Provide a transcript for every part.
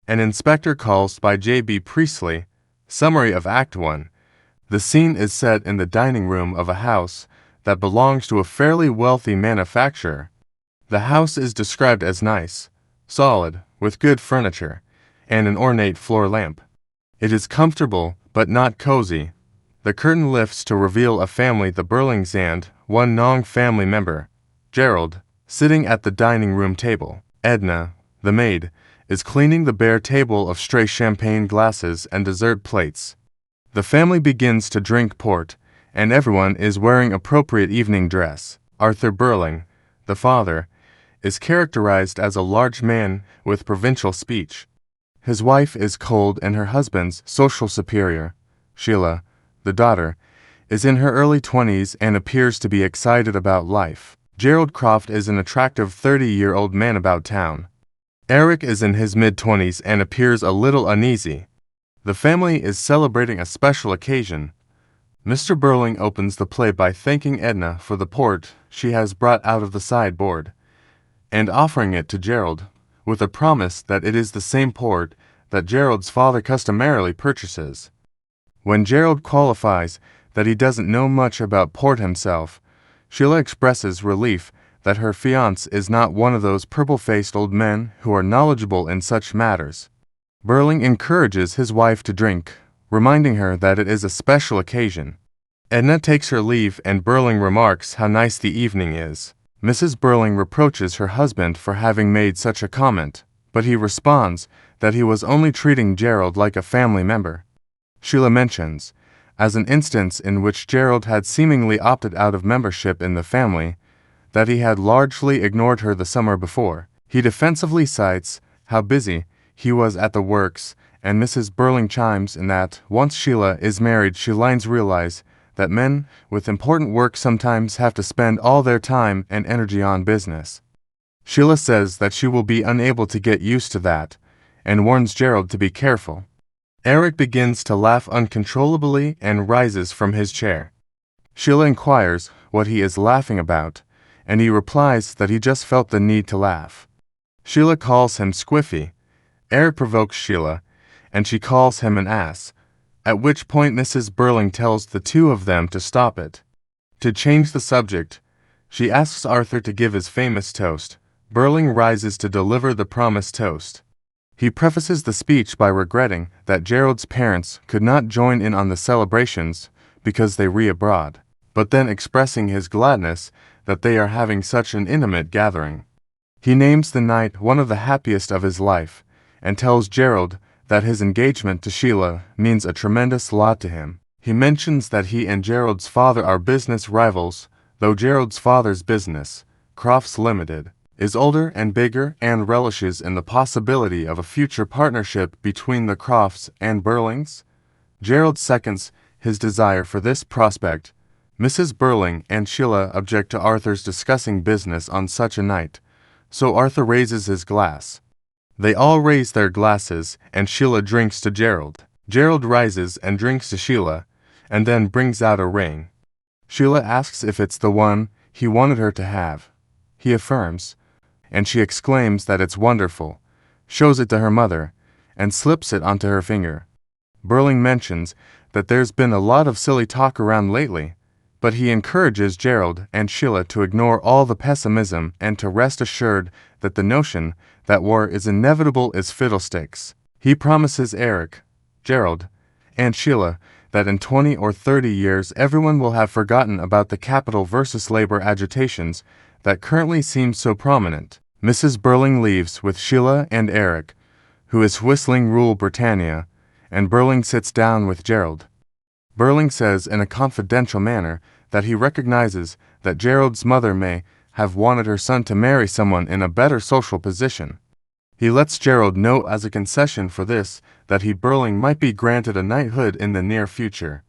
An inspector calls by J B Priestley. Summary of Act 1. The scene is set in the dining room of a house that belongs to a fairly wealthy manufacturer. The house is described as nice, solid, with good furniture, and an ornate floor lamp. It is comfortable, but not cozy. The curtain lifts to reveal a family, the Burlings, and one non-family member, Gerald, sitting at the dining room table. Edna, the maid, is cleaning the bare table of stray champagne glasses and dessert plates. The family begins to drink port, and everyone is wearing appropriate evening dress. Arthur Burling, the father, is characterized as a large man with provincial speech. His wife is cold and her husband's social superior. Sheila, the daughter, is in her early 20s and appears to be excited about life. Gerald Croft is an attractive 30-year-old man about town. Eric is in his mid-20s and appears a little uneasy. The family is celebrating a special occasion. Mr. Burling opens the play by thanking Edna for the port she has brought out of the sideboard, and offering it to Gerald, with a promise that it is the same port that Gerald's father customarily purchases. When Gerald qualifies that he doesn't know much about port himself, Sheila expresses relief that her fiancé is not one of those purple-faced old men who are knowledgeable in such matters. Burling encourages his wife to drink, reminding her that it is a special occasion. Edna takes her leave and Burling remarks how nice the evening is. Mrs. Burling reproaches her husband for having made such a comment, but he responds that he was only treating Gerald like a family member. Sheila mentions, as an instance in which Gerald had seemingly opted out of membership in the family, that he had largely ignored her the summer before. He defensively cites how busy he was at the works, and Mrs. Burling chimes in that once Sheila is married, she lines realize that men with important work sometimes have to spend all their time and energy on business. Sheila says that she will be unable to get used to that, and warns Gerald to be careful. Eric begins to laugh uncontrollably and rises from his chair. Sheila inquires what he is laughing about, and he replies that he just felt the need to laugh. Sheila calls him Squiffy. Eric provokes Sheila, and she calls him an ass, at which point Mrs. Burling tells the two of them to stop it. To change the subject, she asks Arthur to give his famous toast. Burling rises to deliver the promised toast. He prefaces the speech by regretting that Gerald's parents could not join in on the celebrations because they were abroad, but then expressing his gladness that they are having such an intimate gathering. He names the night one of the happiest of his life, and tells Gerald that his engagement to Sheila means a tremendous lot to him. He mentions that he and Gerald's father are business rivals, though Gerald's father's business, Crofts Limited, is older and bigger and relishes in the possibility of a future partnership between the Crofts and Burlings. Gerald seconds his desire for this prospect. Mrs. Burling and Sheila object to Arthur's discussing business on such a night, so Arthur raises his glass. They all raise their glasses, and Sheila drinks to Gerald. Gerald rises and drinks to Sheila, and then brings out a ring. Sheila asks if it's the one he wanted her to have. He affirms, and she exclaims that it's wonderful, shows it to her mother, and slips it onto her finger. Burling mentions that there's been a lot of silly talk around lately, but he encourages Gerald and Sheila to ignore all the pessimism and to rest assured that the notion that war is inevitable is fiddlesticks. He promises Eric, Gerald, and Sheila that in 20 or 30 years everyone will have forgotten about the capital versus labor agitations that currently seem so prominent. Mrs. Burling leaves with Sheila and Eric, who is whistling Rule Britannia, and Burling sits down with Gerald. Burling says in a confidential manner that he recognizes that Gerald's mother may have wanted her son to marry someone in a better social position. He lets Gerald know as a concession for this that he, Burling, might be granted a knighthood in the near future.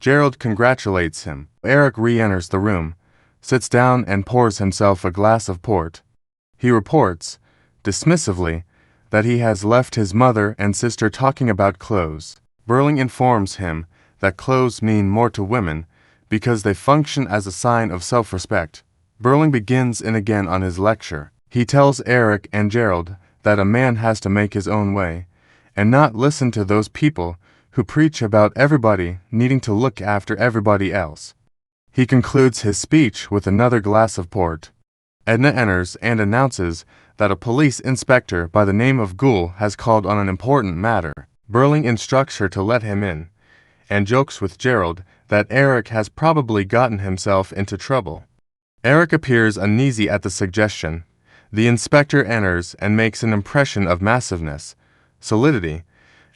Gerald congratulates him. Eric re-enters the room, sits down and pours himself a glass of port. He reports, dismissively, that he has left his mother and sister talking about clothes. Burling informs him that clothes mean more to women because they function as a sign of self-respect. Burling begins in again on his lecture. He tells Eric and Gerald that a man has to make his own way, and not listen to those people who preach about everybody needing to look after everybody else. He concludes his speech with another glass of port. Edna enters and announces that a police inspector by the name of Goole has called on an important matter. Burling instructs her to let him in, and jokes with Gerald that Eric has probably gotten himself into trouble. Eric appears uneasy at the suggestion. The inspector enters and makes an impression of massiveness, solidity,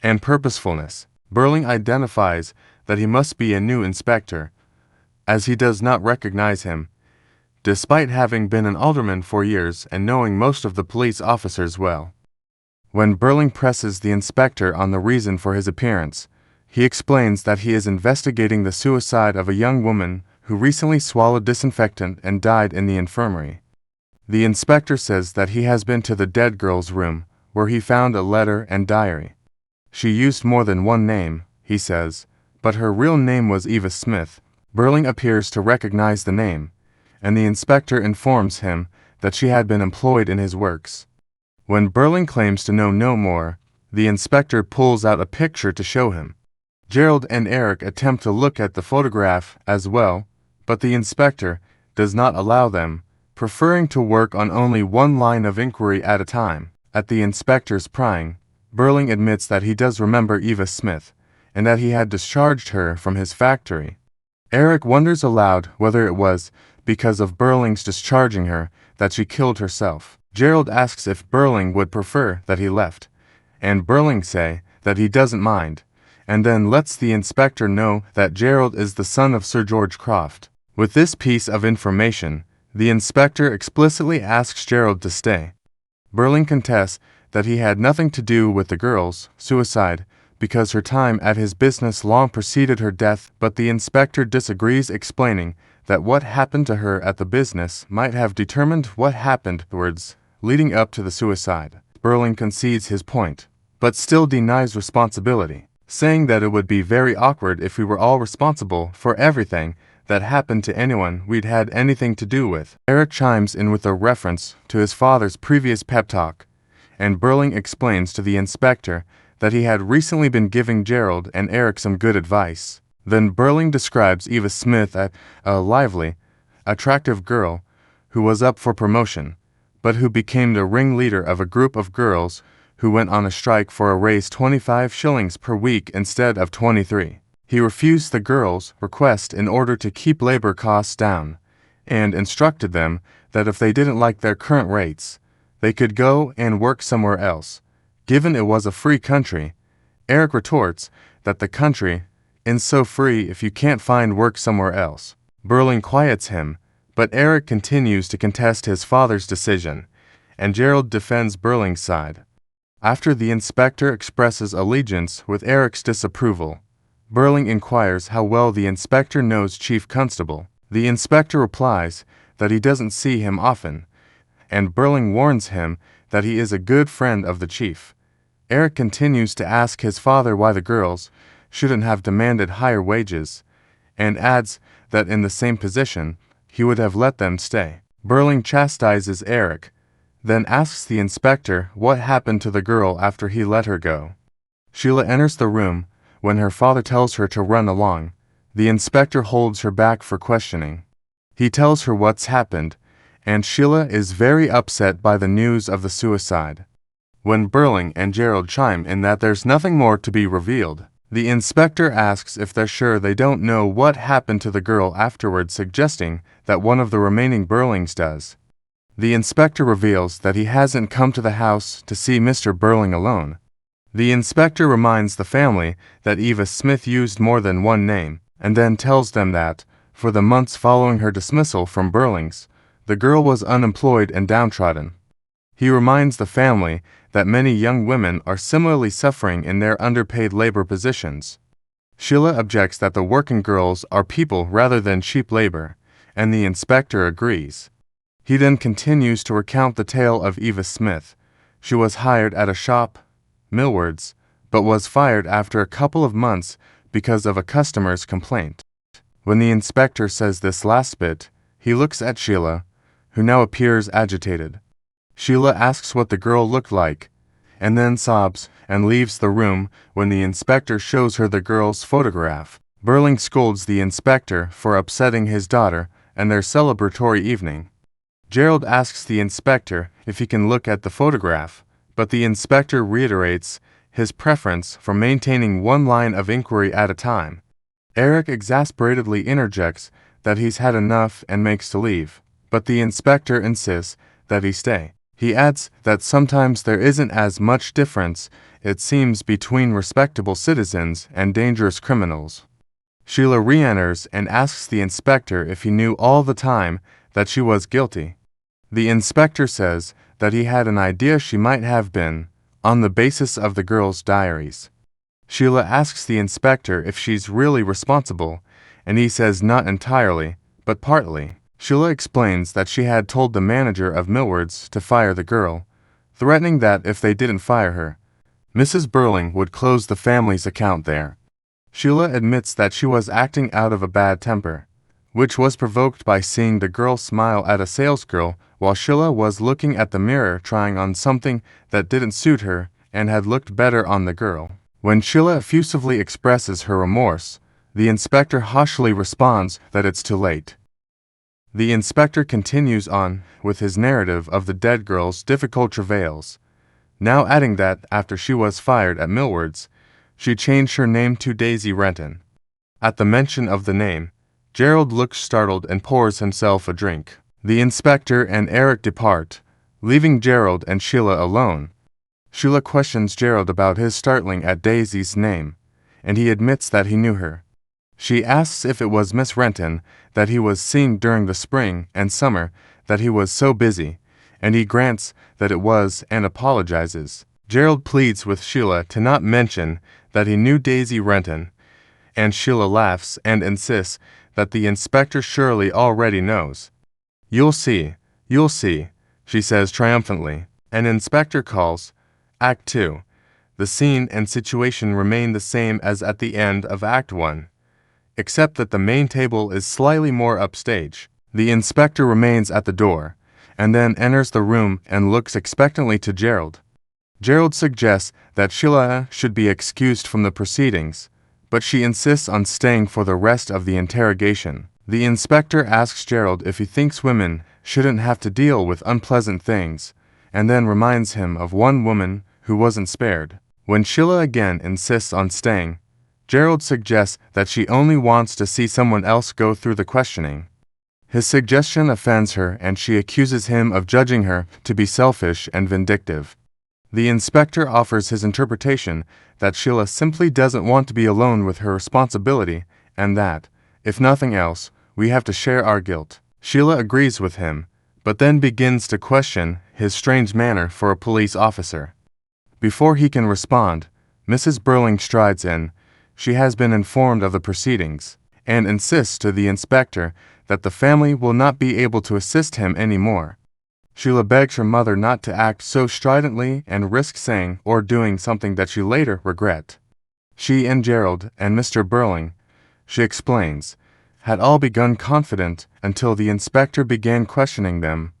and purposefulness. Burling identifies that he must be a new inspector, as he does not recognize him, despite having been an alderman for years and knowing most of the police officers well. When Burling presses the inspector on the reason for his appearance, he explains that he is investigating the suicide of a young woman who recently swallowed disinfectant and died in the infirmary. The inspector says that he has been to the dead girl's room, where he found a letter and diary. She used more than one name, he says, but her real name was Eva Smith. Burling appears to recognize the name, and the inspector informs him that she had been employed in his works. When Burling claims to know no more, the inspector pulls out a picture to show him. Gerald and Eric attempt to look at the photograph as well, but the inspector does not allow them, preferring to work on only one line of inquiry at a time. At the inspector's prying, Burling admits that he does remember Eva Smith, and that he had discharged her from his factory. Eric wonders aloud whether it was because of Burling's discharging her that she killed herself. Gerald asks if Burling would prefer that he left, and Burling say that he doesn't mind, and then lets the inspector know that Gerald is the son of Sir George Croft. With this piece of information, the inspector explicitly asks Gerald to stay. Burling contests that he had nothing to do with the girl's suicide because her time at his business long preceded her death, but the inspector disagrees, explaining that what happened to her at the business might have determined what happened afterwards, leading up to the suicide. Burling concedes his point, but still denies responsibility, saying that it would be very awkward if we were all responsible for everything that happened to anyone we'd had anything to do with. Eric chimes in with a reference to his father's previous pep talk, and Burling explains to the inspector that he had recently been giving Gerald and Eric some good advice. Then Burling describes Eva Smith as a lively, attractive girl who was up for promotion, but who became the ringleader of a group of girls who went on a strike for a raise 25 shillings per week instead of 23. He refused the girls' request in order to keep labor costs down, and instructed them that if they didn't like their current rates, they could go and work somewhere else. Given it was a free country, Eric retorts that the country is so free if you can't find work somewhere else. Burling quiets him, but Eric continues to contest his father's decision, and Gerald defends Burling's side. After the inspector expresses allegiance with Eric's disapproval, Burling inquires how well the inspector knows Chief Constable. The inspector replies that he doesn't see him often, and Burling warns him that he is a good friend of the chief. Eric continues to ask his father why the girls shouldn't have demanded higher wages, and adds that in the same position, he would have let them stay. Burling chastises Eric, then asks the inspector what happened to the girl after he let her go. Sheila enters the room when her father tells her to run along. The inspector holds her back for questioning. He tells her what's happened, and Sheila is very upset by the news of the suicide. When Burling and Gerald chime in that there's nothing more to be revealed, the inspector asks if they're sure they don't know what happened to the girl afterwards, suggesting that one of the remaining Burlings does. The inspector reveals that he hasn't come to the house to see Mr. Burling alone. The inspector reminds the family that Eva Smith used more than one name, and then tells them that, for the months following her dismissal from Burling's, the girl was unemployed and downtrodden. He reminds the family that many young women are similarly suffering in their underpaid labor positions. Sheila objects that the working girls are people rather than cheap labor, and the inspector agrees. He then continues to recount the tale of Eva Smith. She was hired at a shop, Millward's, but was fired after a couple of months because of a customer's complaint. When the inspector says this last bit, he looks at Sheila, who now appears agitated. Sheila asks what the girl looked like, and then sobs and leaves the room when the inspector shows her the girl's photograph. Burling scolds the inspector for upsetting his daughter and their celebratory evening. Gerald asks the inspector if he can look at the photograph, but the inspector reiterates his preference for maintaining one line of inquiry at a time. Eric exasperatedly interjects that he's had enough and makes to leave, but the inspector insists that he stay. He adds that sometimes there isn't as much difference, it seems, between respectable citizens and dangerous criminals. Sheila re-enters and asks the inspector if he knew all the time that she was guilty. The inspector says that he had an idea she might have been, on the basis of the girl's diaries. Sheila asks the inspector if she's really responsible, and he says not entirely, but partly. Sheila explains that she had told the manager of Millward's to fire the girl, threatening that if they didn't fire her, Mrs. Burling would close the family's account there. Sheila admits that she was acting out of a bad temper, which was provoked by seeing the girl smile at a salesgirl while Sheila was looking at the mirror trying on something that didn't suit her and had looked better on the girl. When Sheila effusively expresses her remorse, the inspector harshly responds that it's too late. The inspector continues on with his narrative of the dead girl's difficult travails, now adding that after she was fired at Millward's, she changed her name to Daisy Renton. At the mention of the name, Gerald looks startled and pours himself a drink. The inspector and Eric depart, leaving Gerald and Sheila alone. Sheila questions Gerald about his startling at Daisy's name, and he admits that he knew her. She asks if it was Miss Renton that he was seeing during the spring and summer that he was so busy, and he grants that it was and apologizes. Gerald pleads with Sheila to not mention that he knew Daisy Renton, and Sheila laughs and insists that the inspector surely already knows. You'll see, she says triumphantly. An inspector calls. Act 2. The scene and situation remain the same as at the end of Act 1, except that the main table is slightly more upstage. The inspector remains at the door, and then enters the room and looks expectantly to Gerald. Gerald suggests that Sheila should be excused from the proceedings, but she insists on staying for the rest of the interrogation. The inspector asks Gerald if he thinks women shouldn't have to deal with unpleasant things, and then reminds him of one woman who wasn't spared. When Sheila again insists on staying, Gerald suggests that she only wants to see someone else go through the questioning. His suggestion offends her and she accuses him of judging her to be selfish and vindictive. The inspector offers his interpretation that Sheila simply doesn't want to be alone with her responsibility and that, if nothing else, we have to share our guilt. Sheila agrees with him, but then begins to question his strange manner for a police officer. Before he can respond, Mrs. Burling strides in. She has been informed of the proceedings, and insists to the inspector that the family will not be able to assist him anymore. Sheila begs her mother not to act so stridently and risk saying or doing something that she later regret. She and Gerald and Mr. Burling, she explains, had all begun confident until the inspector began questioning them.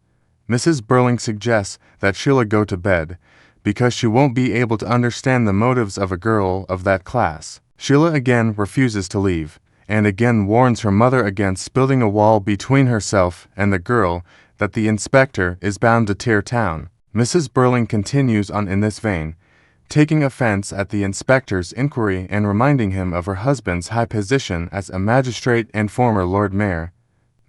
Mrs. Burling suggests that Sheila go to bed, because she won't be able to understand the motives of a girl of that class. Sheila again refuses to leave, and again warns her mother against building a wall between herself and the girl that the inspector is bound to tear down. Mrs. Burling continues on in this vein, taking offense at the inspector's inquiry and reminding him of her husband's high position as a magistrate and former Lord Mayor.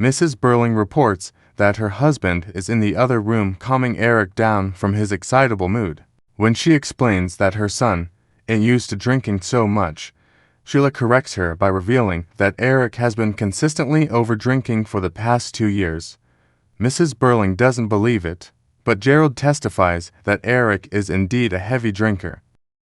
Mrs. Burling reports that her husband is in the other room calming Eric down from his excitable mood. When she explains that her son ain't used to drinking so much, Sheila corrects her by revealing that Eric has been consistently over-drinking for the past 2 years. Mrs. Burling doesn't believe it, but Gerald testifies that Eric is indeed a heavy drinker.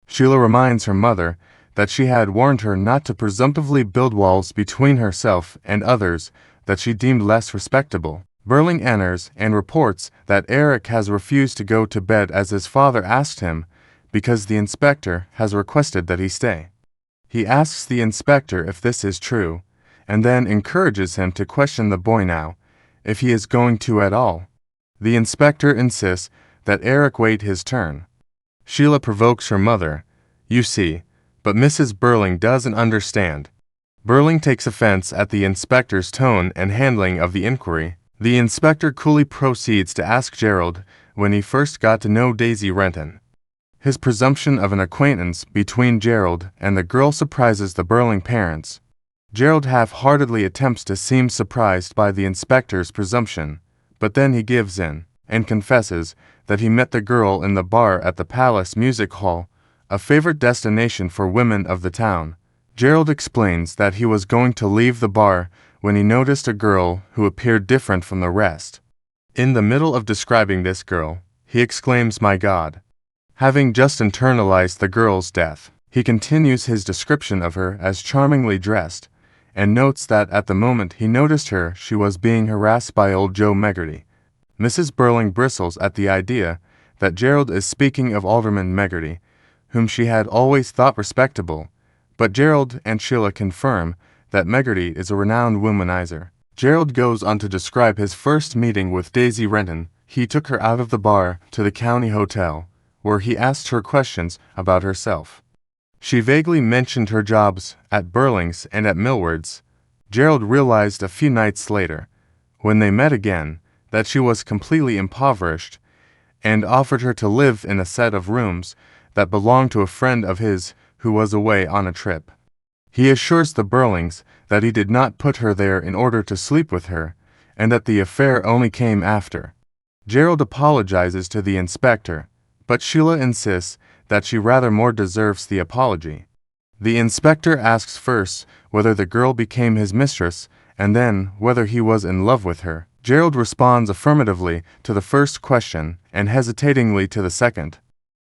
Sheila reminds her mother that she had warned her not to presumptively build walls between herself and others that she deemed less respectable. Burling enters and reports that Eric has refused to go to bed as his father asked him because the inspector has requested that he stay. He asks the inspector if this is true, and then encourages him to question the boy now, if he is going to at all. The inspector insists that Eric wait his turn. Sheila provokes her mother. You see, but Mrs. Burling doesn't understand. Burling takes offense at the inspector's tone and handling of the inquiry. The inspector coolly proceeds to ask Gerald when he first got to know Daisy Renton. His presumption of an acquaintance between Gerald and the girl surprises the Burling parents. Gerald half-heartedly attempts to seem surprised by the inspector's presumption, but then he gives in and confesses that he met the girl in the bar at the Palace Music Hall, a favorite destination for women of the town. Gerald explains that he was going to leave the bar when he noticed a girl who appeared different from the rest. In the middle of describing this girl, he exclaims, "My God!" Having just internalized the girl's death, he continues his description of her as charmingly dressed, and notes that at the moment he noticed her she was being harassed by old Joe Meggerty. Mrs. Burling bristles at the idea that Gerald is speaking of Alderman Meggerty, whom she had always thought respectable, but Gerald and Sheila confirm that Meggerty is a renowned womanizer. Gerald goes on to describe his first meeting with Daisy Renton. He took her out of the bar to the county hotel, where he asked her questions about herself. She vaguely mentioned her jobs at Burlings and at Millward's. Gerald realized a few nights later, when they met again, that she was completely impoverished, and offered her to live in a set of rooms that belonged to a friend of his who was away on a trip. He assures the Burlings that he did not put her there in order to sleep with her, and that the affair only came after. Gerald apologizes to the inspector, but Sheila insists that she rather more deserves the apology. The inspector asks first whether the girl became his mistress, and then whether he was in love with her. Gerald responds affirmatively to the first question and hesitatingly to the second.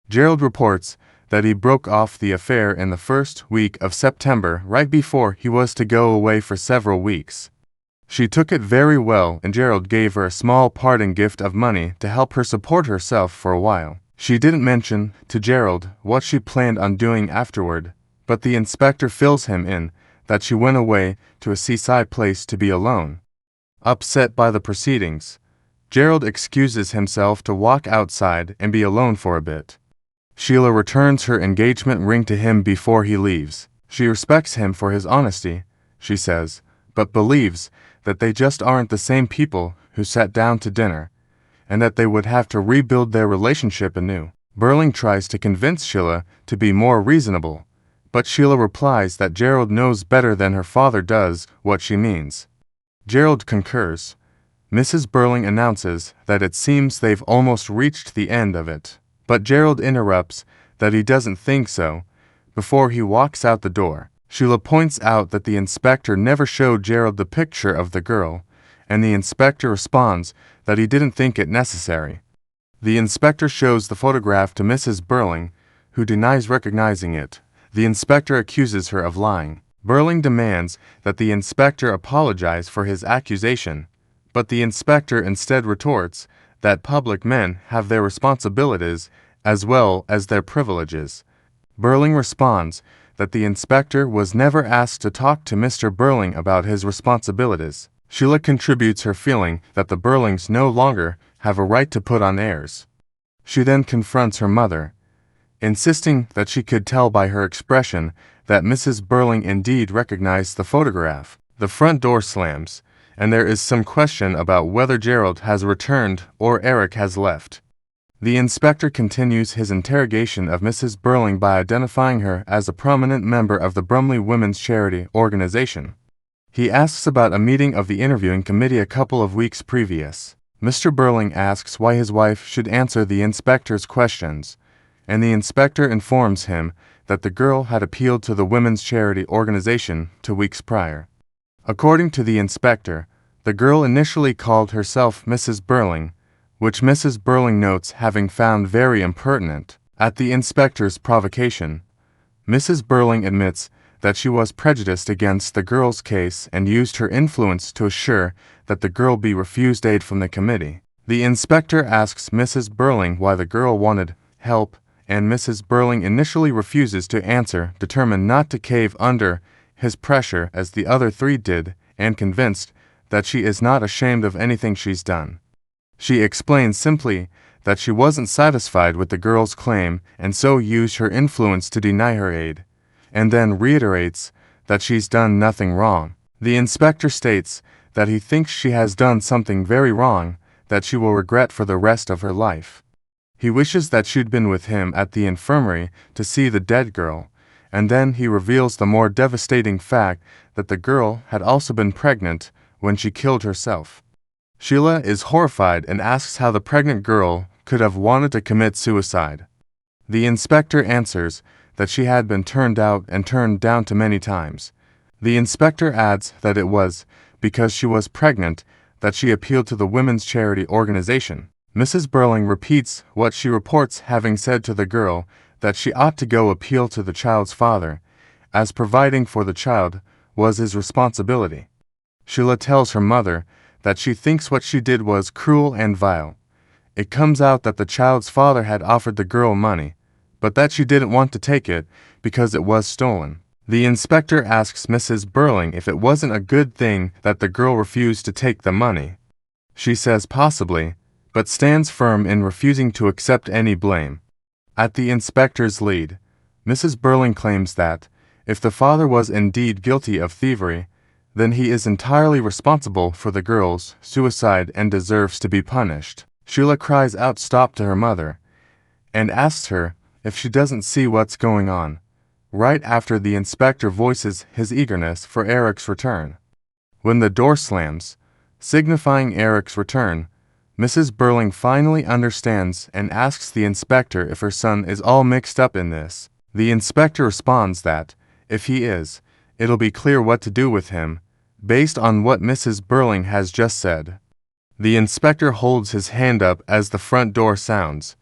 Gerald reports that he broke off the affair in the first week of September, right before he was to go away for several weeks. She took it very well, and Gerald gave her a small parting gift of money to help her support herself for a while. She didn't mention to Gerald what she planned on doing afterward, but the inspector fills him in that she went away to a seaside place to be alone. Upset by the proceedings, Gerald excuses himself to walk outside and be alone for a bit. Sheila returns her engagement ring to him before he leaves. She respects him for his honesty, she says, but believes that they just aren't the same people who sat down to dinner, and that they would have to rebuild their relationship anew. Burling tries to convince Sheila to be more reasonable, but Sheila replies that Gerald knows better than her father does what she means. Gerald concurs. Mrs. Burling announces that it seems they've almost reached the end of it, but Gerald interrupts that he doesn't think so before he walks out the door. Sheila points out that the inspector never showed Gerald the picture of the girl, and the inspector responds that he didn't think it necessary. The inspector shows the photograph to Mrs. Burling, who denies recognizing it. The inspector accuses her of lying. Burling demands that the inspector apologize for his accusation, but the inspector instead retorts that public men have their responsibilities as well as their privileges. Burling responds that the inspector was never asked to talk to Mr. Burling about his responsibilities. Sheila contributes her feeling that the Burlings no longer have a right to put on airs. She then confronts her mother, insisting that she could tell by her expression that Mrs. Burling indeed recognized the photograph. The front door slams, and there is some question about whether Gerald has returned or Eric has left. The inspector continues his interrogation of Mrs. Burling by identifying her as a prominent member of the Brumley Women's Charity Organization. He asks about a meeting of the interviewing committee a couple of weeks previous. Mr. Burling asks why his wife should answer the inspector's questions, and the inspector informs him that the girl had appealed to the Women's Charity Organization 2 weeks prior. According to the inspector, the girl initially called herself Mrs. Burling, which Mrs. Burling notes having found very impertinent. At the inspector's provocation, Mrs. Burling admits that she was prejudiced against the girl's case and used her influence to assure that the girl be refused aid from the committee. The inspector asks Mrs. Burling why the girl wanted help, and Mrs. Burling initially refuses to answer, determined not to cave under his pressure as the other three did, and convinced that she is not ashamed of anything she's done. She explains simply that she wasn't satisfied with the girl's claim and so used her influence to deny her aid, and then reiterates that she's done nothing wrong. The inspector states that he thinks she has done something very wrong that she will regret for the rest of her life. He wishes that she'd been with him at the infirmary to see the dead girl, and then he reveals the more devastating fact that the girl had also been pregnant when she killed herself. Sheila is horrified and asks how the pregnant girl could have wanted to commit suicide. The inspector answers that she had been turned out and turned down too many times. The inspector adds that it was because she was pregnant that she appealed to the women's charity organization. Mrs. Burling repeats what she reports having said to the girl, that she ought to go appeal to the child's father, as providing for the child was his responsibility. Sheila tells her mother that she thinks what she did was cruel and vile. It comes out that the child's father had offered the girl money, but that she didn't want to take it because it was stolen. The inspector asks Mrs. Burling if it wasn't a good thing that the girl refused to take the money. She says possibly, but stands firm in refusing to accept any blame. At the inspector's lead, Mrs. Burling claims that, if the father was indeed guilty of thievery, then he is entirely responsible for the girl's suicide and deserves to be punished. Sheila cries out stop to her mother, and asks her if she doesn't see what's going on, right after the inspector voices his eagerness for Eric's return. When the door slams, signifying Eric's return, Mrs. Burling finally understands and asks the inspector if her son is all mixed up in this. The inspector responds that, if he is, it'll be clear what to do with him, based on what Mrs. Burling has just said. The inspector holds his hand up as the front door sounds.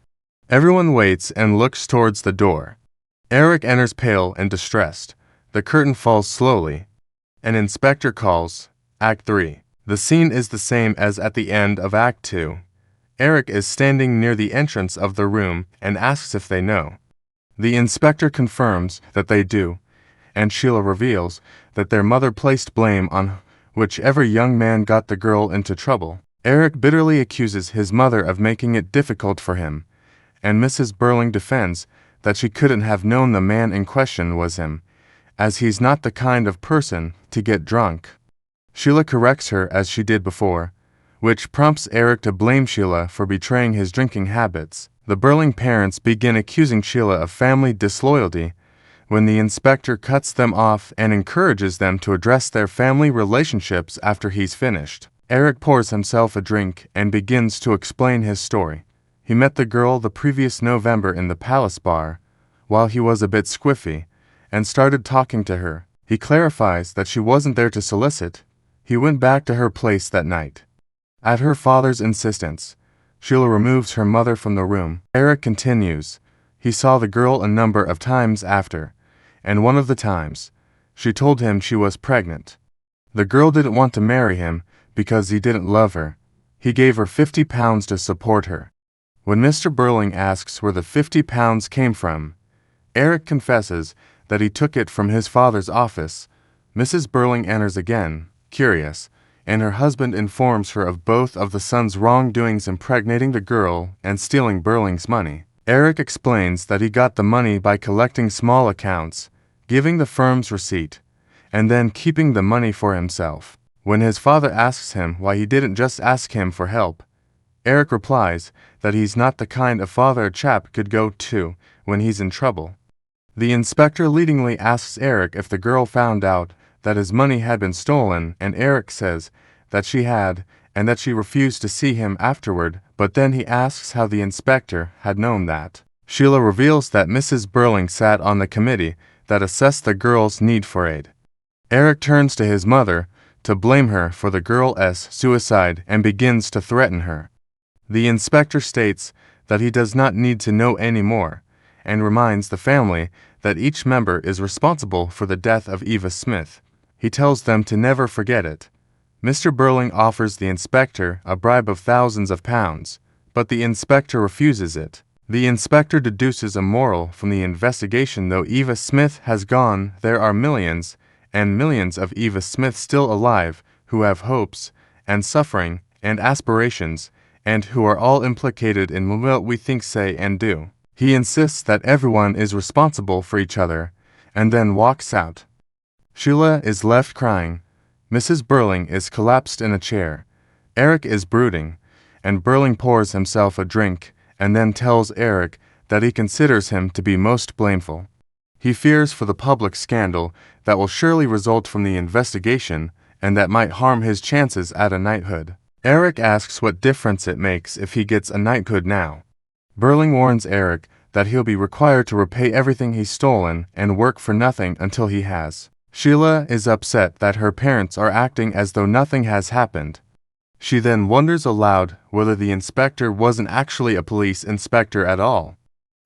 Everyone waits and looks towards the door. Eric enters pale and distressed. The curtain falls slowly. An inspector calls, Act 3. The scene is the same as at the end of Act 2. Eric is standing near the entrance of the room and asks if they know. The inspector confirms that they do, and Sheila reveals that their mother placed blame on whichever young man got the girl into trouble. Eric bitterly accuses his mother of making it difficult for him, and Mrs. Burling defends that she couldn't have known the man in question was him, as he's not the kind of person to get drunk. Sheila corrects her as she did before, which prompts Eric to blame Sheila for betraying his drinking habits. The Burling parents begin accusing Sheila of family disloyalty when the inspector cuts them off and encourages them to address their family relationships after he's finished. Eric pours himself a drink and begins to explain his story. He met the girl the previous November in the Palace Bar, while he was a bit squiffy, and started talking to her. He clarifies that she wasn't there to solicit. He went back to her place that night. At her father's insistence, Sheila removes her mother from the room. Eric continues. He saw the girl a number of times after, and one of the times, she told him she was pregnant. The girl didn't want to marry him because he didn't love her. He gave her £50 to support her. When Mr. Burling asks where the £50 came from, Eric confesses that he took it from his father's office. Mrs. Burling enters again, curious, and her husband informs her of both of the son's wrongdoings impregnating the girl and stealing Burling's money. Eric explains that he got the money by collecting small accounts, giving the firm's receipt, and then keeping the money for himself. When his father asks him why he didn't just ask him for help, Eric replies that he's not the kind of father a chap could go to when he's in trouble. The inspector leadingly asks Eric if the girl found out that his money had been stolen, and Eric says that she had and that she refused to see him afterward, but then he asks how the inspector had known that. Sheila reveals that Mrs. Burling sat on the committee that assessed the girl's need for aid. Eric turns to his mother to blame her for the girl's suicide and begins to threaten her. The inspector states that he does not need to know any more, and reminds the family that each member is responsible for the death of Eva Smith. He tells them to never forget it. Mr. Burling offers the inspector a bribe of thousands of pounds, but the inspector refuses it. The inspector deduces a moral from the investigation. Though Eva Smith has gone, there are millions and millions of Eva Smiths still alive who have hopes and suffering and aspirations and who are all implicated in what we think, say, and do. He insists that everyone is responsible for each other, and then walks out. Sheila is left crying. Mrs. Burling is collapsed in a chair. Eric is brooding, and Burling pours himself a drink and then tells Eric that he considers him to be most blameful. He fears for the public scandal that will surely result from the investigation and that might harm his chances at a knighthood. Eric asks what difference it makes if he gets a knighthood now. Burling warns Eric that he'll be required to repay everything he's stolen and work for nothing until he has. Sheila is upset that her parents are acting as though nothing has happened. She then wonders aloud whether the inspector wasn't actually a police inspector at all.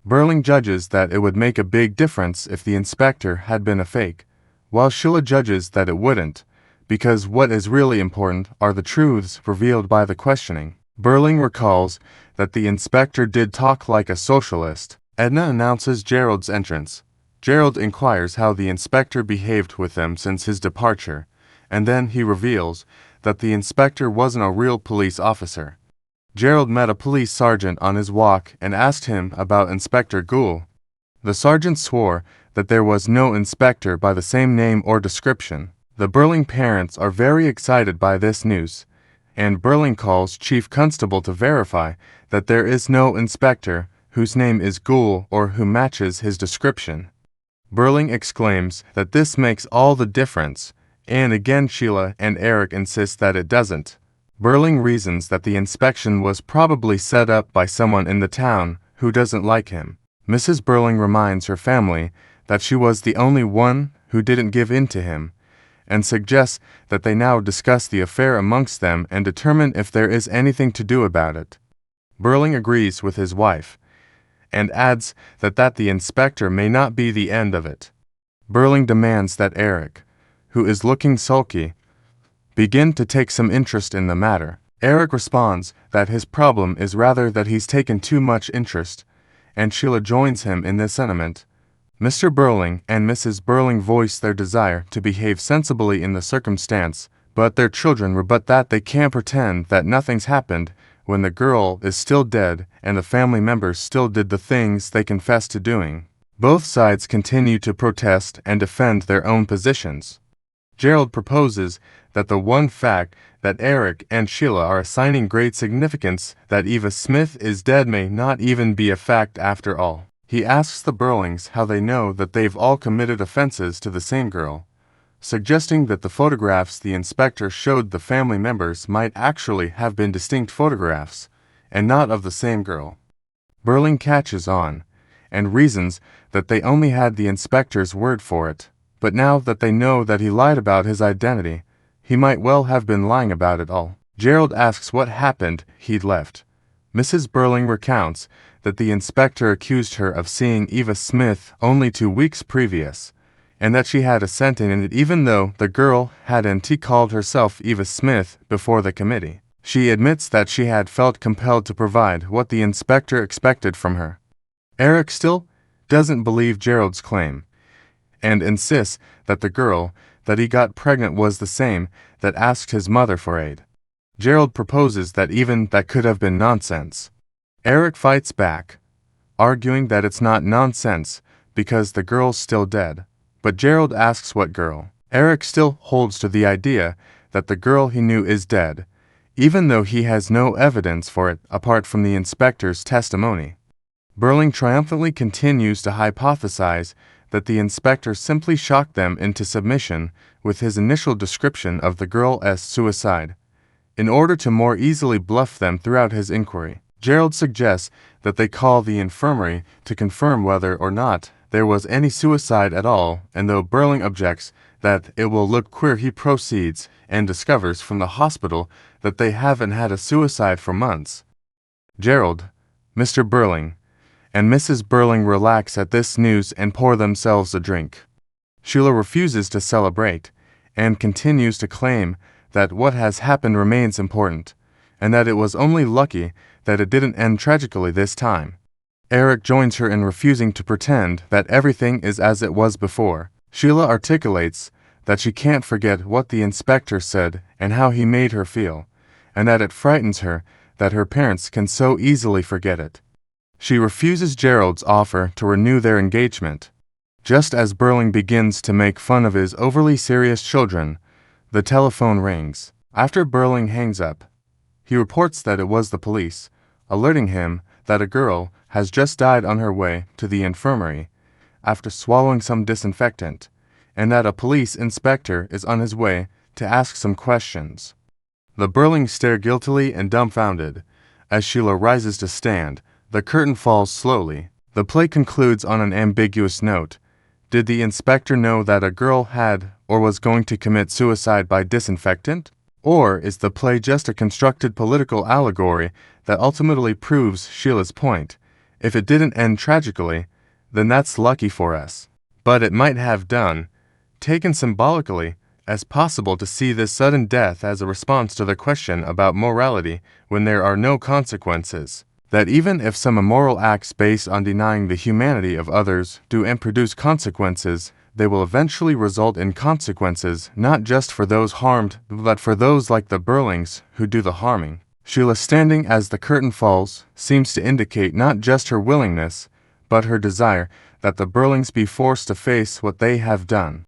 Burling judges that it would make a big difference if the inspector had been a fake, while Sheila judges that it wouldn't, because what is really important are the truths revealed by the questioning. Burling recalls that the inspector did talk like a socialist. Edna announces Gerald's entrance. Gerald inquires how the inspector behaved with them since his departure, and then he reveals that the inspector wasn't a real police officer. Gerald met a police sergeant on his walk and asked him about Inspector Goole. The sergeant swore that there was no inspector by the same name or description. The Burling parents are very excited by this news, and Burling calls Chief Constable to verify that there is no inspector whose name is Goole or who matches his description. Burling exclaims that this makes all the difference, and again Sheila and Eric insist that it doesn't. Burling reasons that the inspection was probably set up by someone in the town who doesn't like him. Mrs. Burling reminds her family that she was the only one who didn't give in to him, and suggests that they now discuss the affair amongst them and determine if there is anything to do about it. Burling agrees with his wife, and adds that the inspector may not be the end of it. Burling demands that Eric, who is looking sulky, begin to take some interest in the matter. Eric responds that his problem is rather that he's taken too much interest, and Sheila joins him in this sentiment. Mr. Burling and Mrs. Burling voice their desire to behave sensibly in the circumstance, but their children rebut that they can't pretend that nothing's happened when the girl is still dead and the family members still did the things they confessed to doing. Both sides continue to protest and defend their own positions. Gerald proposes that the one fact that Eric and Sheila are assigning great significance that Eva Smith is dead may not even be a fact after all. He asks the Burlings how they know that they've all committed offenses to the same girl, suggesting that the photographs the inspector showed the family members might actually have been distinct photographs, and not of the same girl. Burling catches on, and reasons that they only had the inspector's word for it, but now that they know that he lied about his identity, he might well have been lying about it all. Gerald asks what happened he'd left. Mrs. Burling recounts that the inspector accused her of seeing Eva Smith only 2 weeks previous, and that she had assented in it even though the girl hadn't called herself Eva Smith before the committee. She admits that she had felt compelled to provide what the inspector expected from her. Eric still doesn't believe Gerald's claim, and insists that the girl that he got pregnant was the same that asked his mother for aid. Gerald proposes that even that could have been nonsense. Eric fights back, arguing that it's not nonsense because the girl's still dead. But Gerald asks what girl. Eric still holds to the idea that the girl he knew is dead, even though he has no evidence for it apart from the inspector's testimony. Burling triumphantly continues to hypothesize that the inspector simply shocked them into submission with his initial description of the girl's suicide, in order to more easily bluff them throughout his inquiry. Gerald suggests that they call the infirmary to confirm whether or not there was any suicide at all, and though Burling objects that it will look queer, he proceeds and discovers from the hospital that they haven't had a suicide for months. Gerald, Mr. Burling, and Mrs. Burling relax at this news and pour themselves a drink. Sheila refuses to celebrate, and continues to claim that what has happened remains important, and that it was only lucky that it didn't end tragically this time. Eric joins her in refusing to pretend that everything is as it was before. Sheila articulates that she can't forget what the inspector said and how he made her feel, and that it frightens her that her parents can so easily forget it. She refuses Gerald's offer to renew their engagement. Just as Burling begins to make fun of his overly serious children, the telephone rings. After Burling hangs up, he reports that it was the police, alerting him that a girl has just died on her way to the infirmary after swallowing some disinfectant, and that a police inspector is on his way to ask some questions. The Burlings stare guiltily and dumbfounded. As Sheila rises to stand, the curtain falls slowly. The play concludes on an ambiguous note. Did the inspector know that a girl had or was going to commit suicide by disinfectant? Or is the play just a constructed political allegory that ultimately proves Sheila's point? If it didn't end tragically, then that's lucky for us. But it might have done, taken symbolically, as possible to see this sudden death as a response to the question about morality when there are no consequences. That even if some immoral acts based on denying the humanity of others do and produce consequences, they will eventually result in consequences not just for those harmed, but for those like the Burlings who do the harming. Sheila, standing as the curtain falls, seems to indicate not just her willingness, but her desire that the Burlings be forced to face what they have done.